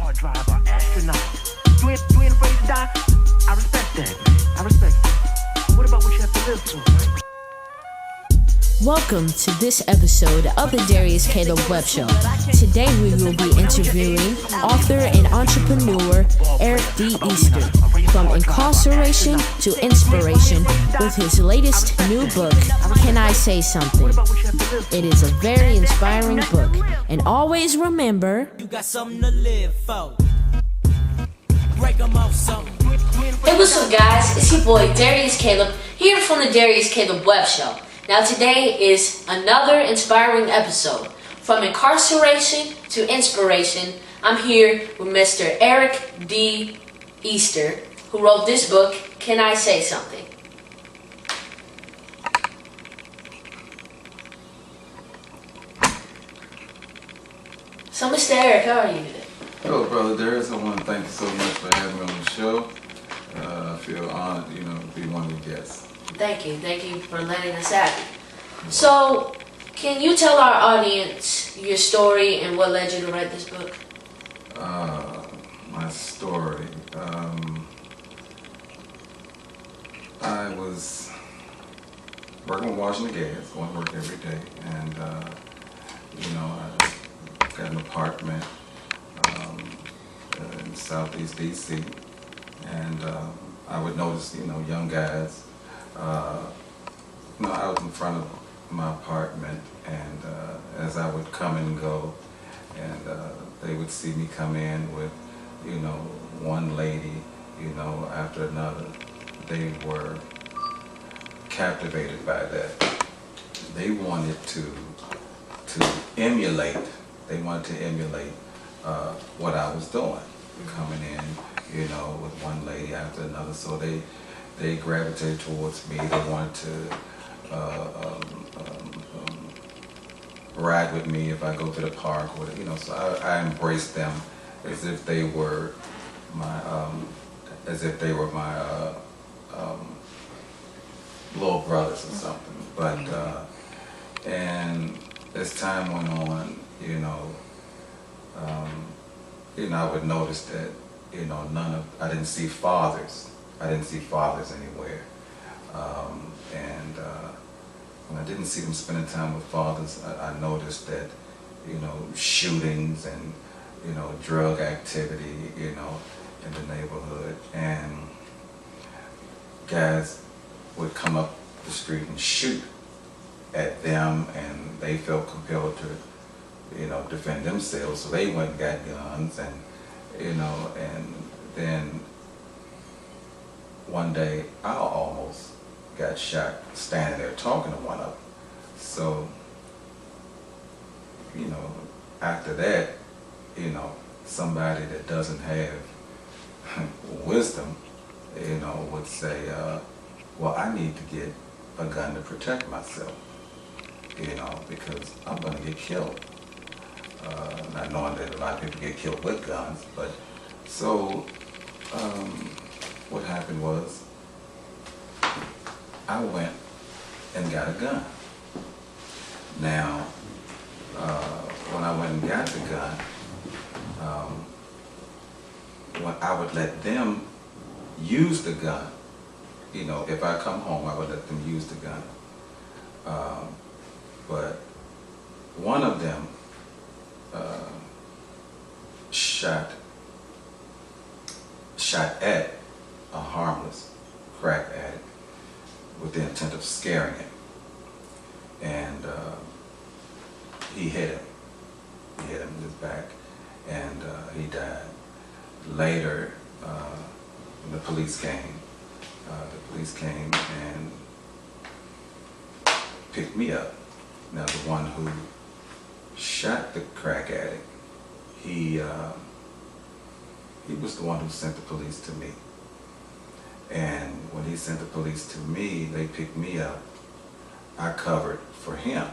car driver, astronaut. You ain't afraid to die? I respect that, man. I respect that. But what about what you have to live through, right? Welcome to this episode of the Darius Kaleb Web Show. Today we will be interviewing author and entrepreneur Eric D. Easter from Incarceration to Inspiration with his latest new book, Can I Say Something? It is a very inspiring book. And always remember, you got something to live for. Break them off something. Hey, what's up, guys? It's your boy Darius Kaleb here from the Darius Kaleb Web Show. Now today is another inspiring episode. From Incarceration to Inspiration, I'm here with Mr. Eric D. Easter, who wrote this book, Can I Say Something? So Mr. Eric, how are you today? Hello, Brother Darius. I want to thank you so much for having me on the show. I feel honored, to be one of your guests. Thank you for letting us have you. So, can you tell our audience your story and what led you to write this book? My story. I was working with washing the gas, going to work every day, and I got an apartment in Southeast DC, and I would notice, young guys. Out in front of my apartment, and as I would come and go, and they would see me come in with, one lady, after another. They were captivated by that. They wanted to emulate. They wanted to emulate what I was doing, coming in, with one lady after another. So they gravitated towards me. They wanted to ride with me if I go to the park, or So I embraced them as if they were my little brothers or something. But and as time went on, I would notice that I didn't see fathers. I didn't see fathers anywhere, and when I didn't see them spending time with fathers, I noticed that, shootings and, drug activity, in the neighborhood, and guys would come up the street and shoot at them, and they felt compelled to, defend themselves, so they went and got guns, and, and then one day, I almost got shot standing there talking to one of them. So, after that, somebody that doesn't have wisdom, would say, well, I need to get a gun to protect myself, because I'm going to get killed. Not knowing that a lot of people get killed with guns, but so, what happened was, I went and got a gun. Now, when I went and got the gun, when I would let them use the gun, if I come home, I would let them use the gun. But one of them shot at a harmless crack addict with the intent of scaring him, and he hit him. He hit him in his back, and he died. Later, when the police came and picked me up. Now, the one who shot the crack addict, he was the one who sent the police to me. And when he sent the police to me, they picked me up. I covered for him,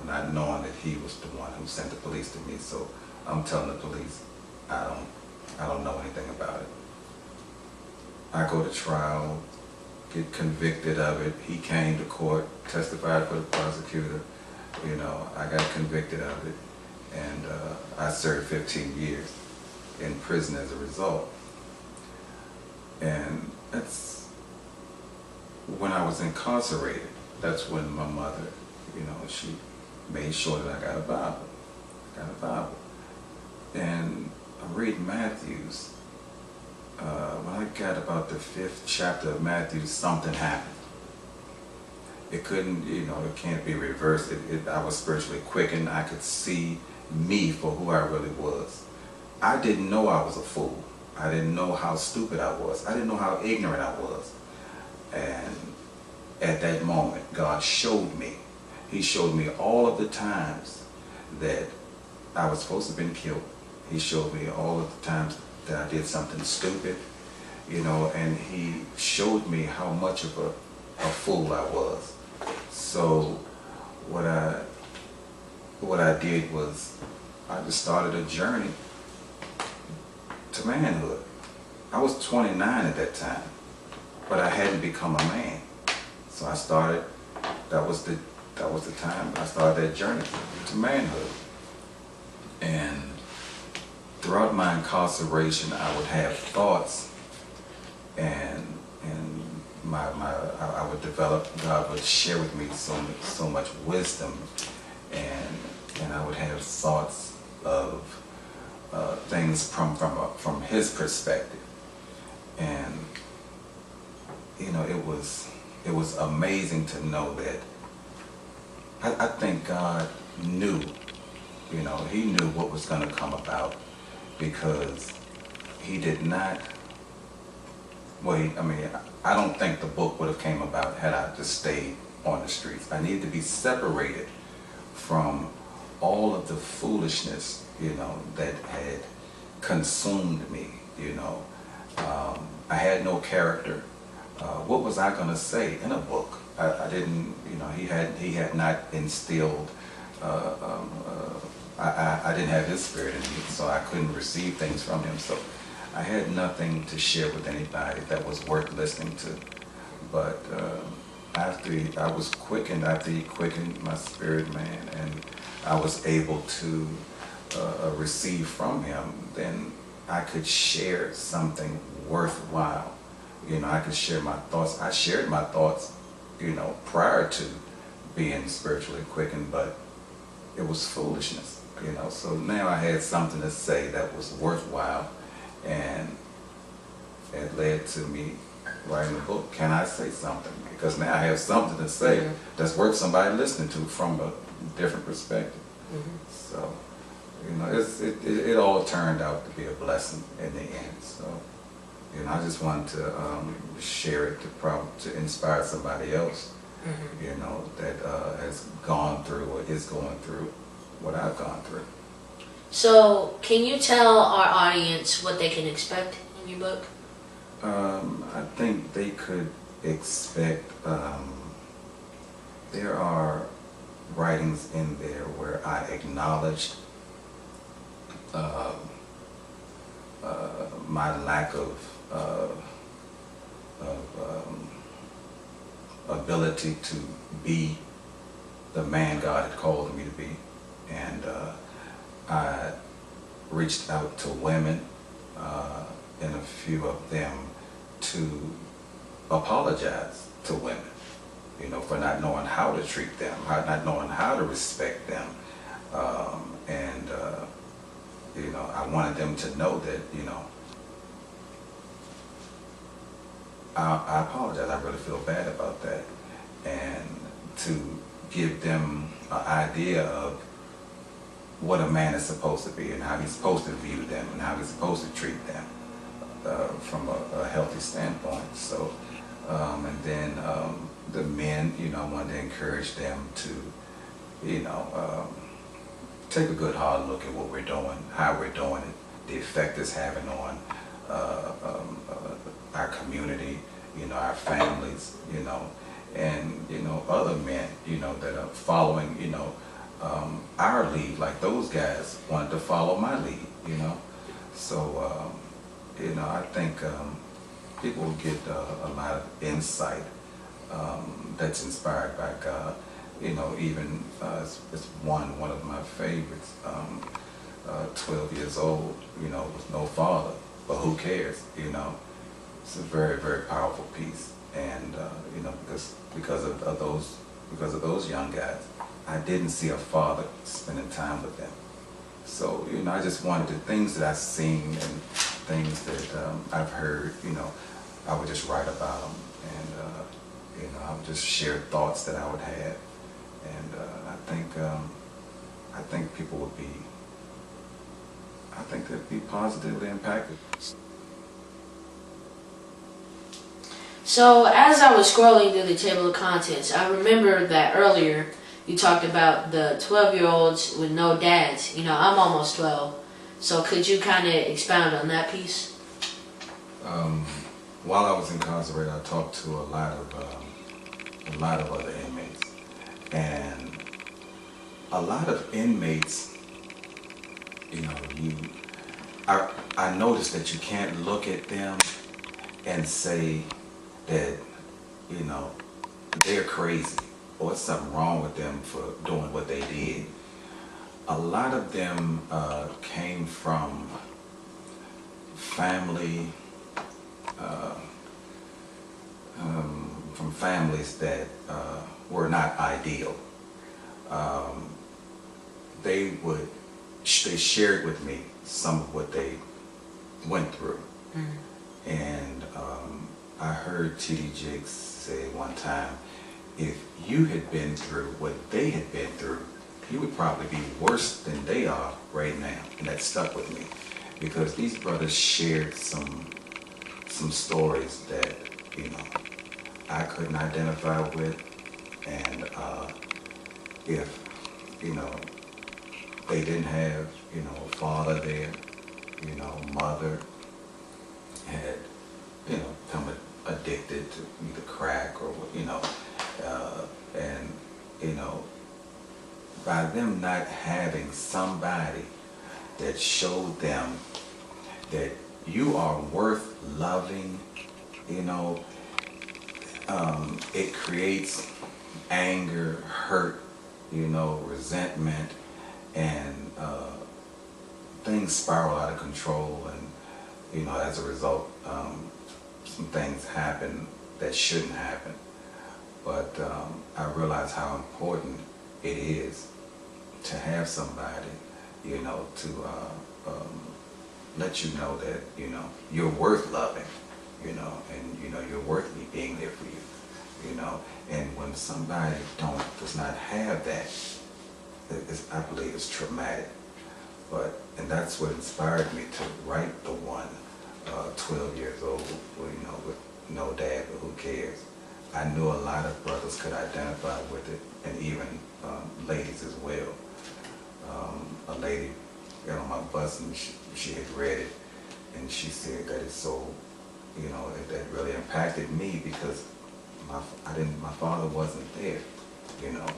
not knowing that he was the one who sent the police to me. So I'm telling the police, I don't know anything about it. I go to trial, get convicted of it. He came to court, testified for the prosecutor. I got convicted of it, and I served 15 years. in prison as a result. And that's when I was incarcerated. That's when my mother, she made sure that I got a Bible. And I read Matthew's. When I got about the 5th chapter of Matthew, something happened. It couldn't, it can't be reversed. I was spiritually quickened. I could see me for who I really was. I didn't know I was a fool. I didn't know how stupid I was. I didn't know how ignorant I was. And at that moment, God showed me. He showed me all of the times that I was supposed to have been killed. He showed me all of the times that I did something stupid, and he showed me how much of a fool I was. So what I did was I just started a journey to manhood. I was 29 at that time, but I hadn't become a man. So I started, that was the time I started that journey to manhood. And throughout my incarceration, I would have thoughts, and I would develop. God would share with me so much wisdom, and I would have thoughts of things from His perspective, and it was amazing to know that. I think God knew. He knew what was going to come about, because He did not. I don't think the book would have came about had I just stayed on the streets. I needed to be separated from all of the foolishness, that had consumed me. I had no character. What was I going to say in a book? I didn't. He had not instilled. I didn't have His Spirit in me, so I couldn't receive things from Him. So I had nothing to share with anybody that was worth listening to. But after I was quickened, after He quickened my spirit, man, and I was able to receive from Him, then I could share something worthwhile. I could share my thoughts. I shared my thoughts, prior to being spiritually quickened, but it was foolishness. So now I had something to say that was worthwhile, and it led to me writing a book. Can I say something? Because now I have something to say that's worth somebody listening to from a different perspective. So, it all turned out to be a blessing in the end. So, I just wanted to share it to inspire somebody else, that has gone through or is going through what I've gone through. So, can you tell our audience what they can expect in your book? I think they could expect, there are writings in there where I acknowledged my lack of ability to be the man God had called me to be. And I reached out to women, and a few of them, to apologize to women, for not knowing how to treat them, not knowing how to respect them. I wanted them to know that, I apologize. I really feel bad about that. And to give them an idea of what a man is supposed to be and how he's supposed to view them and how he's supposed to treat them from a healthy standpoint. So, and then the men, I wanted to encourage them to, take a good hard look at what we're doing, how we're doing it, the effect it's having on our community, our families, and other men, that are following, our lead, like those guys wanted to follow my lead, So, I think people will get a lot of insight that's inspired by God. Even it's one of my favorites. 12 years old, with no father, but who cares, It's a very, very powerful piece, and because of those young guys, I didn't see a father spending time with them. So I just wanted the things that I've seen and things that I've heard, I would just write about them, and I would just share thoughts that I would have, and I think people would be, they'd be positively impacted. So as I was scrolling through the table of contents, I remember that earlier you talked about the 12-year-olds with no dads. I'm almost 12, so could you kind of expound on that piece? While I was incarcerated, I talked to a lot of other inmates, and a lot of inmates, I noticed that you can't look at them and say that, they're crazy or it's something wrong with them for doing what they did. A lot of them came from families that were not ideal. They shared with me some of what they went through. Mm-hmm. And I heard T.D. Jakes say one time, if you had been through what they had been through, you would probably be worse than they are right now. And that stuck with me, because these brothers shared some stories that, I couldn't identify with. And if, they didn't have, a father there, mother had, become addicted to either crack or, and, by them not having somebody that showed them that you are worth loving, it creates anger, hurt, resentment, and things spiral out of control, and as a result, some things happen that shouldn't happen. But I realize how important it is to have somebody, to let you know that you're worth loving, and you're worth me being there for you, And when somebody does not have that, I believe it's traumatic. And that's what inspired me to write the one, 12 years old, with no dad, but who cares. I knew a lot of brothers could identify with it, and even ladies as well. A lady got on my bus and she had read it, and she said that it's so, that really impacted me, because my father wasn't there.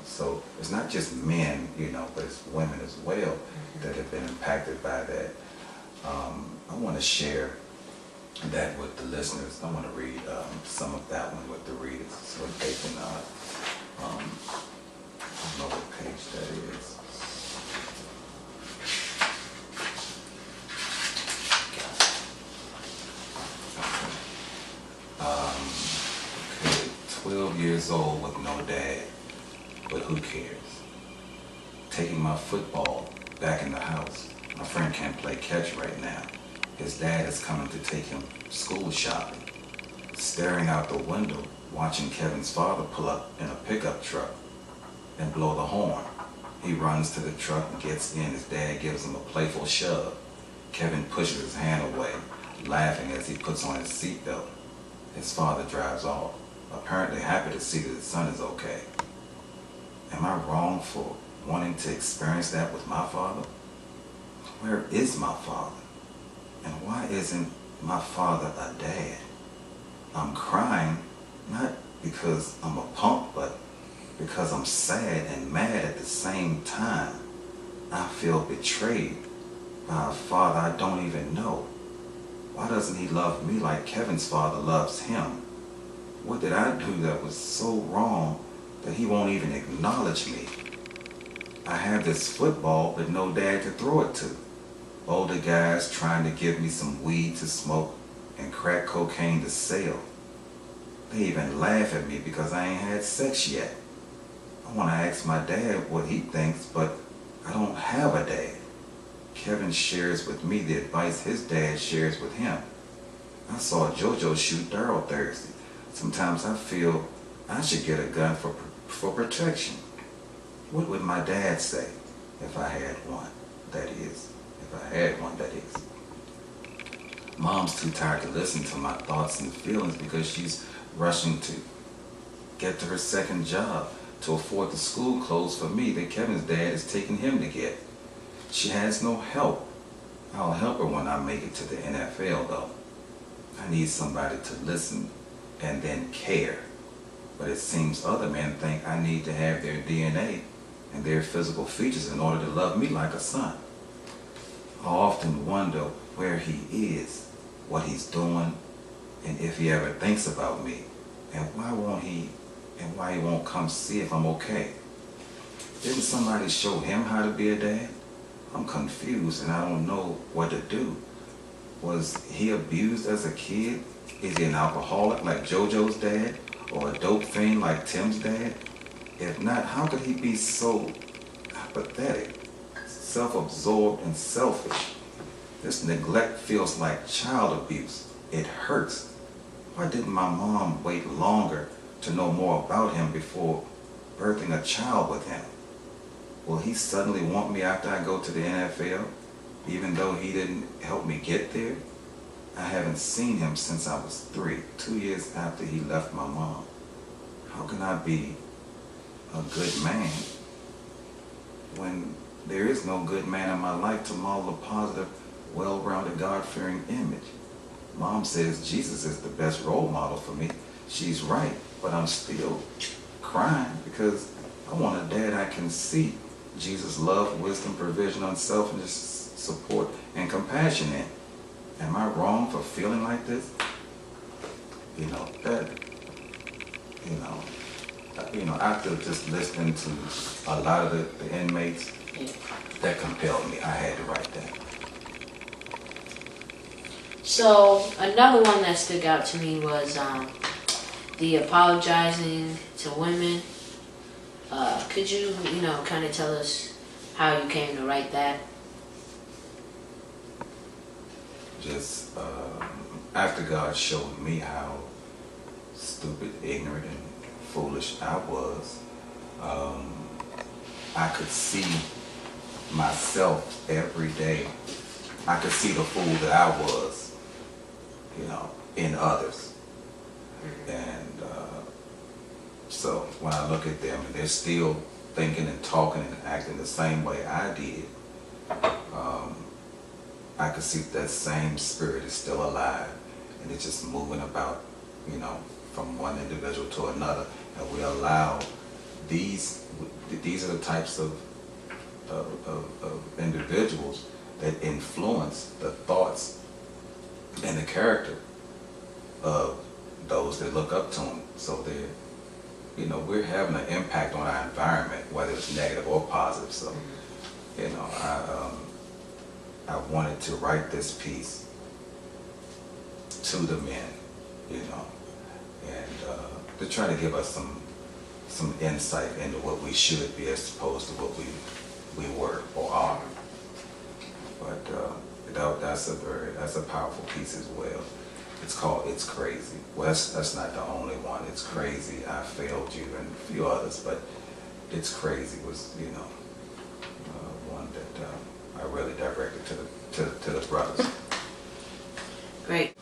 So it's not just men, but it's women as well that have been impacted by that. I want to share that with the listeners. I want to read some of that one with the readers, so they can, I don't know what page that is. Okay, 12 years old with no dad. But who cares? Taking my football back in the house. My friend can't play catch right now. His dad is coming to take him school shopping. Staring out the window, watching Kevin's father pull up in a pickup truck and blow the horn. He runs to the truck and gets in. His dad gives him a playful shove. Kevin pushes his hand away, laughing as he puts on his seatbelt. His father drives off, apparently happy to see that his son is okay. Am I wrong for wanting to experience that with my father? Where is my father? And why isn't my father a dad? I'm crying, not because I'm a punk, but because I'm sad and mad at the same time. I feel betrayed by a father I don't even know. Why doesn't he love me like Kevin's father loves him? What did I do that was so wrong that he won't even acknowledge me? I have this football, but no dad to throw it to. older guys trying to give me some weed to smoke and crack cocaine to sell. They even laugh at me because I ain't had sex yet. I want to ask my dad what he thinks, but I don't have a dad. Kevin shares with me the advice his dad shares with him. I saw JoJo shoot Daryl Thursday. Sometimes I feel I should get a gun for protection. What would my dad say if I had one? That is, if I had one, that is. Mom's too tired to listen to my thoughts and feelings because she's rushing to get to her second job to afford the school clothes for me that Kevin's dad is taking him to get. She has no help. I'll help her when I make it to the NFL, though. I need somebody to listen and then care. But it seems other men think I need to have their DNA and their physical features in order to love me like a son. I often wonder where he is, what he's doing, and if he ever thinks about me, and why he won't come see if I'm okay. Didn't somebody show him how to be a dad? I'm confused and I don't know what to do. Was he abused as a kid? Is he an alcoholic like JoJo's dad? Or a dope fiend like Tim's dad? If not, how could he be so apathetic, self-absorbed, and selfish? This neglect feels like child abuse. It hurts. Why didn't my mom wait longer to know more about him before birthing a child with him? Will he suddenly want me after I go to the NFL, even though he didn't help me get there? I haven't seen him since I was 3, 2 years after he left my mom. How can I be a good man when there is no good man in my life to model a positive, well-rounded, God-fearing image? Mom says Jesus is the best role model for me. She's right, but I'm still crying because I want a dad I can see Jesus' love, wisdom, provision, unselfishness, support, and compassion in. Am I wrong for feeling like this? After just listening to a lot of the inmates, that compelled me. I had to write that. So another one that stuck out to me was the apologizing to women. Could you, kind of tell us how you came to write that? Just after God showed me how stupid, ignorant, and foolish I was, I could see myself every day. I could see the fool that I was, in others. And so when I look at them and they're still thinking and talking and acting the same way I did, I could see that same spirit is still alive and it's just moving about, from one individual to another. And we allow these are the types of individuals that influence the thoughts and the character of those that look up to them. So they're, we're having an impact on our environment, whether it's negative or positive. So, I wanted to write this piece to the men, and to try to give us some insight into what we should be as opposed to what we were or are. But that's a powerful piece as well. It's called "It's Crazy." Well, that's not the only one. "It's Crazy," "I Failed You," and a few others, but "It's Crazy" was one that I really directed to the brothers. Great.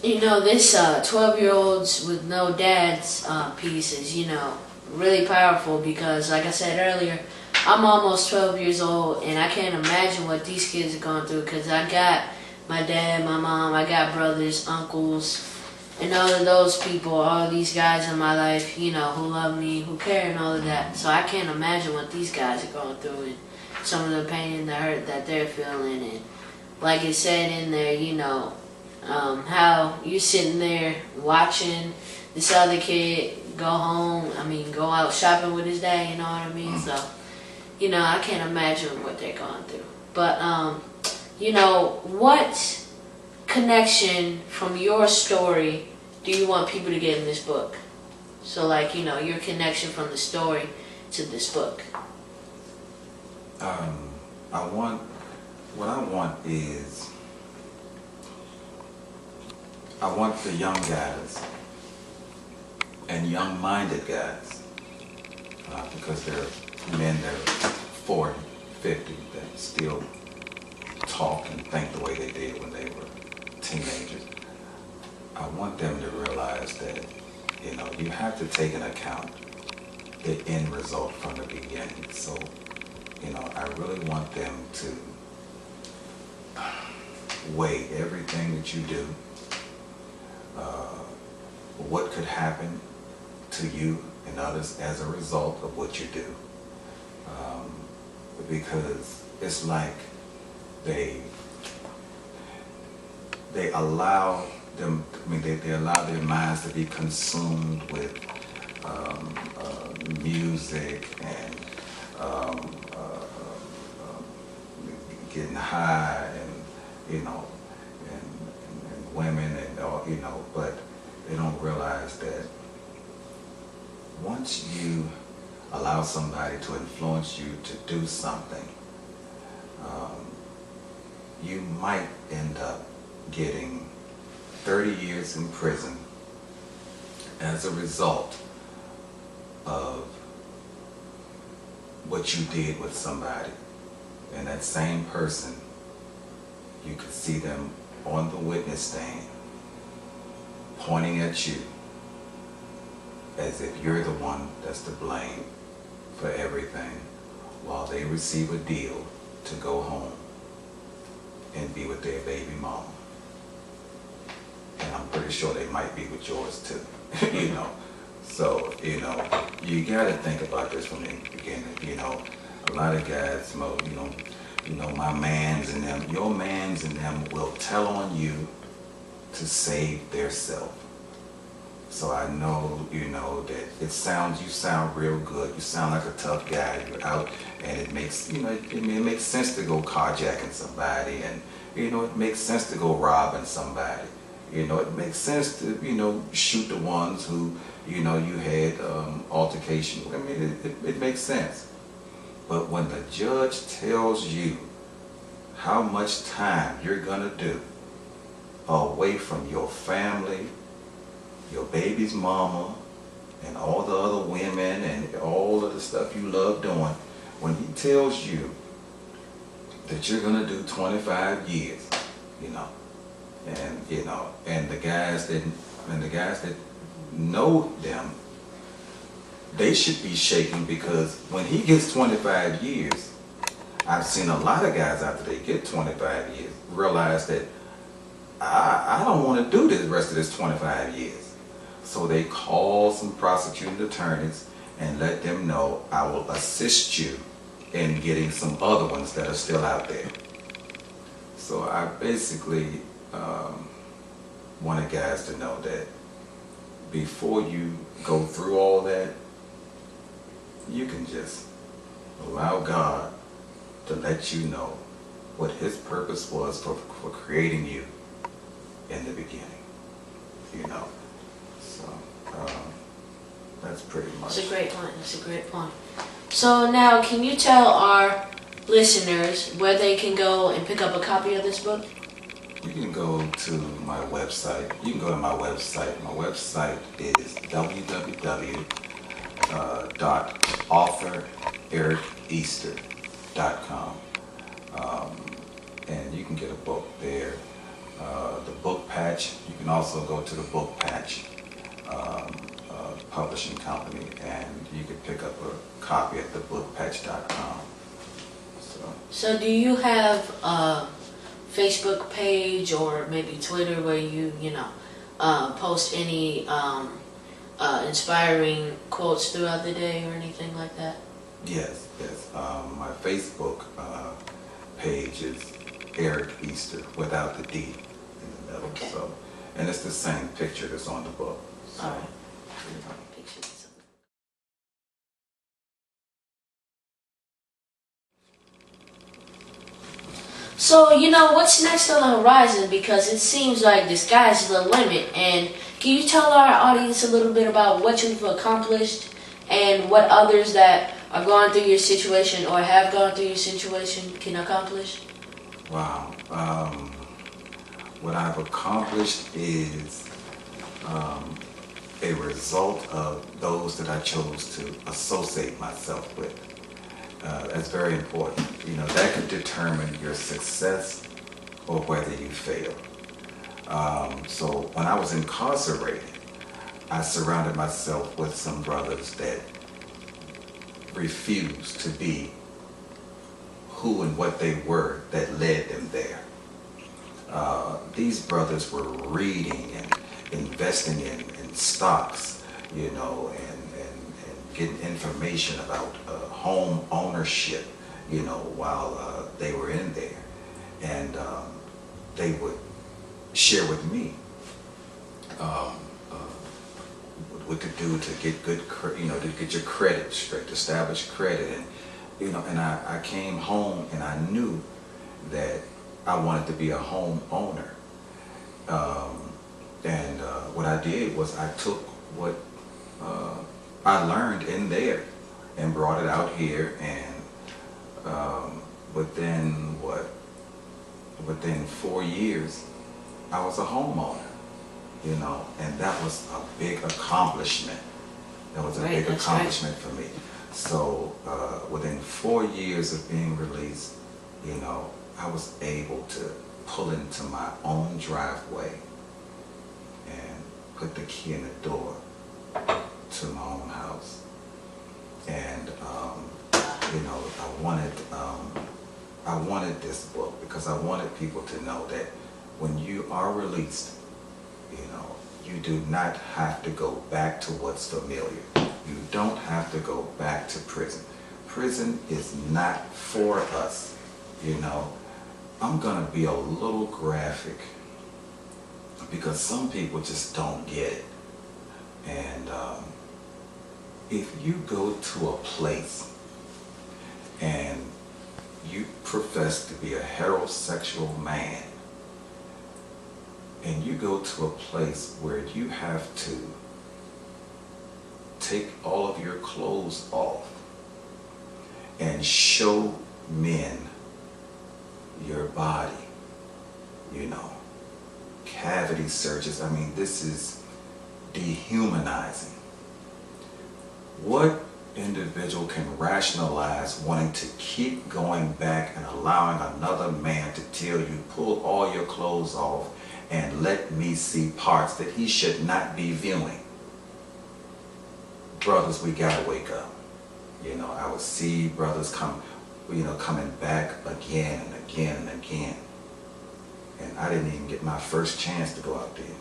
This 12-year-olds with no dads piece is, really powerful because, like I said earlier, I'm almost 12 years old and I can't imagine what these kids are going through because I got my dad, my mom, I got brothers, uncles, and all of those people, all of these guys in my life, who love me, who care and all of that. So I can't imagine what these guys are going through and some of the pain and the hurt that they're feeling. And like it said in there, how you sitting there watching this other kid go out shopping with his dad, you know what I mean? So, I can't imagine what they're going through. But you know, what connection from your story do you want people to get in this book? So, like, you know, your connection from the story to this book. What I want is, I want the young guys and young-minded guys, because there are men that are 40, 50 that still talk and think the way they did when they were teenagers. I want them to realize that, you know, you have to take into account the end result from the beginning. So, you know, I really want them to weigh everything that you do, what could happen to you and others as a result of what you do. Because it's like they allow them, I mean, they allow their minds to be consumed with music and getting high, and you know, and women and all, you know, but they don't realize that once you allow somebody to influence you to do something, you might end up getting 30 years in prison as a result of what you did with somebody. And that same person, you could see them on the witness stand pointing at you as if you're the one that's to blame for everything, while they receive a deal to go home and be with their baby mama. And I'm pretty sure they might be with yours too. You know, so, you know, you gotta think about this from the beginning. You know, a lot of guys, you know, my mans and them, your mans and them will tell on you to save their self. So I know, you know, that you sound real good. You sound like a tough guy. You're out, and it makes, you know, it makes sense to go carjacking somebody, and, you know, it makes sense to go robbing somebody. You know, it makes sense to, you know, shoot the ones who, you know, you had altercation with. I mean, it makes sense. But when the judge tells you how much time you're gonna do away from your family, your baby's mama, and all the other women and all of the stuff you love doing, when he tells you that you're gonna do 25 years, you know, and you know, and the guys that know them, they should be shaking, because when he gets 25 years, I've seen a lot of guys after they get 25 years realize that I don't want to do this rest of this 25 years. So they call some prosecuting attorneys and let them know, I will assist you in getting some other ones that are still out there. So I basically wanted guys to know that before you go through all that, you can just allow God to let you know what his purpose was for creating you in the beginning, you know. So that's pretty much. That's a great point. That's a great point. So now, can you tell our listeners where they can go and pick up a copy of this book? You can go to my website. You can go to my website. My website is www.authorericeaster.com. And you can get a book there. The book patch, you can also go to the book patch publishing company, and you can pick up a copy at thebookpatch.com. So do you have a Facebook page or maybe Twitter where you post any inspiring quotes throughout the day or anything like that? Yes. My Facebook page is Eric Easter without the D in the middle. Okay. So, and it's the same picture that's on the book. So, all right. you know. Pictures. So, what's next on the horizon? Because it seems like the sky's the limit. And can you tell our audience a little bit about what you've accomplished and what others that are going through your situation or have gone through your situation can accomplish? Wow. What I've accomplished is a result of those that I chose to associate myself with. That's very important. That could determine your success or whether you fail. So when I was incarcerated, I surrounded myself with some brothers that refused to be who and what they were that led them there. These brothers were reading and investing in stocks, and getting information about home ownership, while they were in there. And they would share with me what to do to get good, to get your credit straight, to establish credit. And I came home and I knew that I wanted to be a home owner. And what I did was I took what I learned in there and brought it out here, and within 4 years, I was a homeowner, and that was a big accomplishment. That was a big accomplishment for me. So within 4 years of being released, I was able to pull into my own driveway and put the key in the door to my own house. And I wanted this book because I wanted people to know that when you are released, you do not have to go back to what's familiar. You don't have to go back to prison. Prison is not for us. I'm gonna be a little graphic because some people just don't get it. And if you go to a place and you profess to be a heterosexual man, and you go to a place where you have to take all of your clothes off and show men your body, cavity searches. I mean, this is dehumanizing. What individual can rationalize wanting to keep going back and allowing another man to tell you, pull all your clothes off and let me see parts that he should not be viewing? Brothers, we gotta wake up. I would see brothers coming back again and again and again. And I didn't even get my first chance to go out there.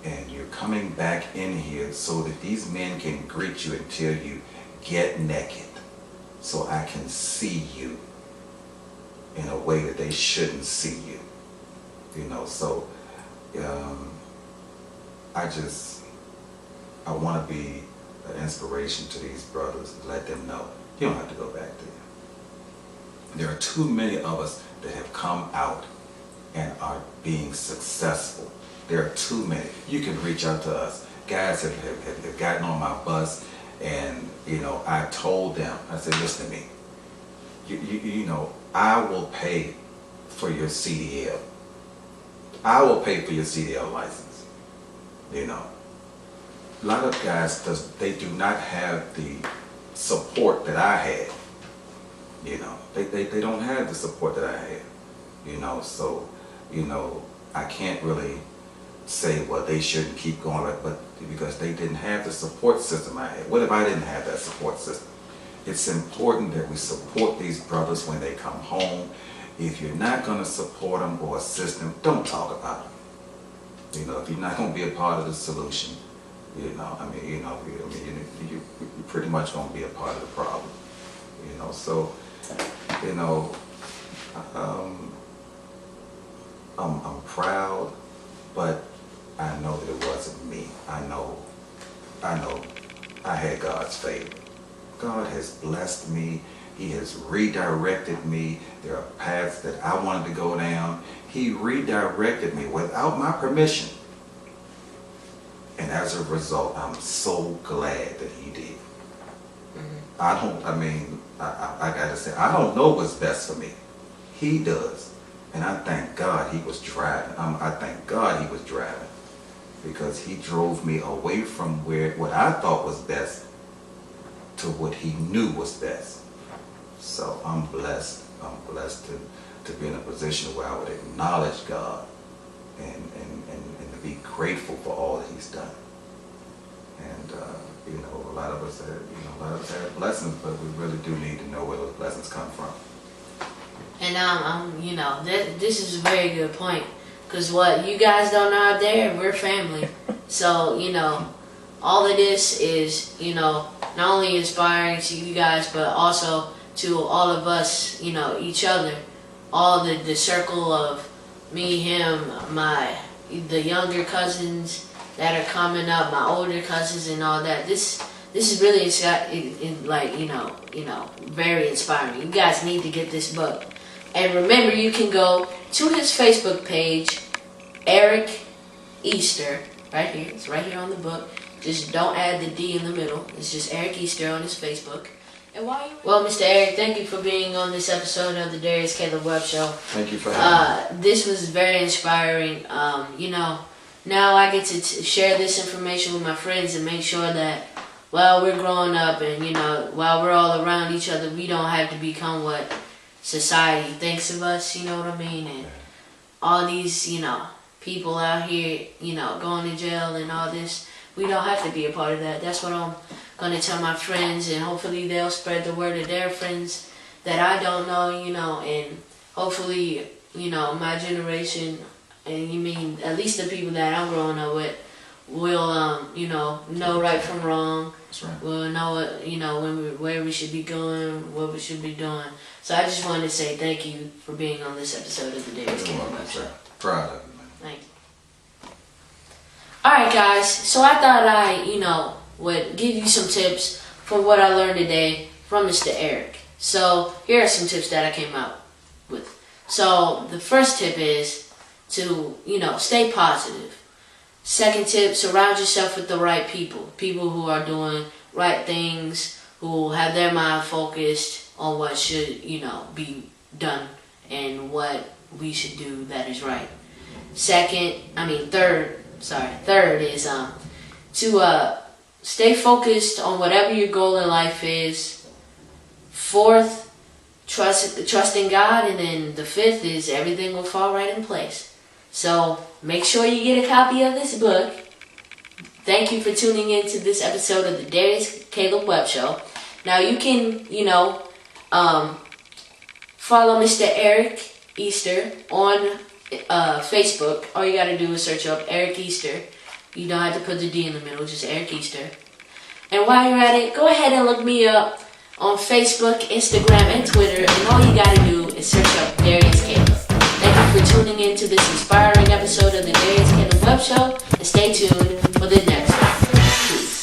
And you're coming back in here so that these men can greet you and tell you, get naked, so I can see you in a way that they shouldn't see you. So I want to be an inspiration to these brothers, let them know you don't have to go back there. There are too many of us that have come out and are being successful. There are too many. You can reach out to us. Guys have gotten on my bus, and I told them, I said, listen to me, I will pay for your CDL. I will pay for your CDL license. A lot of guys, they do not have the support that I had. They don't have the support that I had. So, I can't really say, well, they shouldn't keep going, but because they didn't have the support system I had. What if I didn't have that support system? It's important that we support these brothers when they come home. If you're not going to support them or assist them, don't talk about them. If you're not going to be a part of the solution, you're pretty much going to be a part of the problem. So, I'm proud, but I know that it wasn't me. I know I had God's favor. God has blessed me He has redirected me. There are paths that I wanted to go down. He redirected me without my permission. And as a result, I'm so glad that he did. I gotta say, I don't know what's best for me. He does. And I thank God he was driving. I thank God he was driving, because he drove me away from what I thought was best to what he knew was best. So I'm blessed. I'm blessed to be in a position where I would acknowledge God and to be grateful for all that he's done. And a lot of us have blessings, but we really do need to know where those blessings come from. And this is a very good point, because what you guys don't know out there, we're family. So all of this is not only inspiring to you guys, but also to all of us, each other, all the circle of me, him, the younger cousins that are coming up, my older cousins, and all that. This is really very inspiring. You guys need to get this book. And remember, you can go to his Facebook page, Eric Easter, right here. It's right here on the book. Just don't add the D in the middle. It's just Eric Easter on his Facebook. And well, Mr. Eric, thank you for being on this episode of the Darius Kaleb Web Show. Thank you for having me. This was very inspiring. Now I get to share this information with my friends and make sure that while we're growing up and, while we're all around each other, we don't have to become what society thinks of us, you know what I mean? And all these, people out here, going to jail and all this, we don't have to be a part of that. That's what I'm going to tell my friends, and hopefully they'll spread the word to their friends that I don't know, and hopefully, my generation, and at least the people that I'm growing up with, will, know right from wrong. That's right. We'll know what, where we should be going, what we should be doing. So I just wanted to say thank you for being on this episode of the Darius Kaleb Web Show. Proud of you, man. Thank you. Alright guys, so I thought I, would give you some tips for what I learned today from Mr. Eric. So here are some tips that I came out with. So the first tip is to, stay positive. Second tip, surround yourself with the right people. People who are doing right things, who have their mind focused on what should, be done and what we should do that is right. Third is to stay focused on whatever your goal in life is. Fourth, trust in God, and then the fifth is everything will fall right in place. So make sure you get a copy of this book. Thank you for tuning in to this episode of the Darius Kaleb Web Show. Now you can, follow Mr. Eric Easter on Facebook. All you gotta do is search up Eric Easter. You don't have to put the D in the middle, just Eric Easter. And while you're at it, go ahead and look me up on Facebook, Instagram, and Twitter. And all you gotta do is search up Darius Kaleb. Thank you for tuning in to this inspiring episode of the Darius Kaleb Web Show. And stay tuned for the next one. Peace.